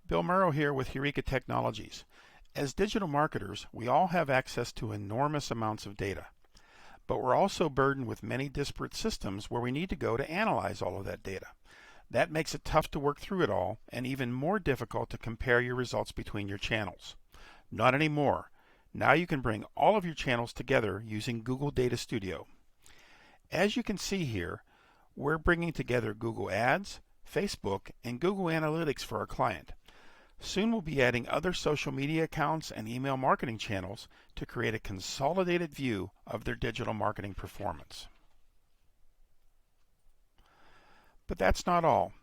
Bill Murrow here with Hurekatek Technologies. As digital marketers, we all have access to enormous amounts of data, but we're also burdened with many disparate systems where we need to go to analyze all of that data. That makes it tough to work through it all and even more difficult to compare your results between your channels. Not anymore. Now you can bring all of your channels together using Google Data Studio. As you can see here, we're bringing together Google Ads, Facebook, and Google Analytics for our client. Soon we'll be adding other social media accounts and email marketing channels to create a consolidated view of their digital marketing performance. But that's not all.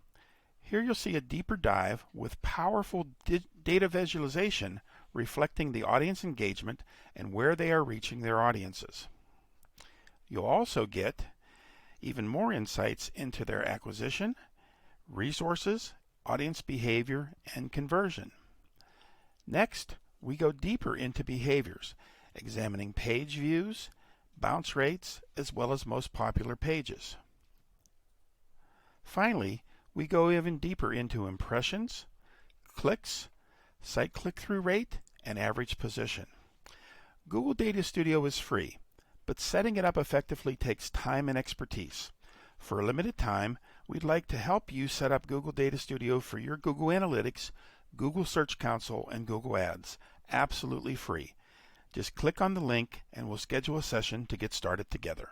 Here you'll see a deeper dive with powerful data visualization reflecting the audience engagement and where they are reaching their audiences. You'll also get even more insights into their acquisition, resources, audience behavior, and conversion. Next, we go deeper into behaviors, examining page views, bounce rates, as well as most popular pages. Finally, we go even deeper into impressions, clicks, site click-through rate, and average position. Google Data Studio is free, but setting it up effectively takes time and expertise. For a limited time, we'd like to help you set up Google Data Studio for your Google Analytics, Google Search Console, and Google Ads, absolutely free. Just click on the link and we'll schedule a session to get started together.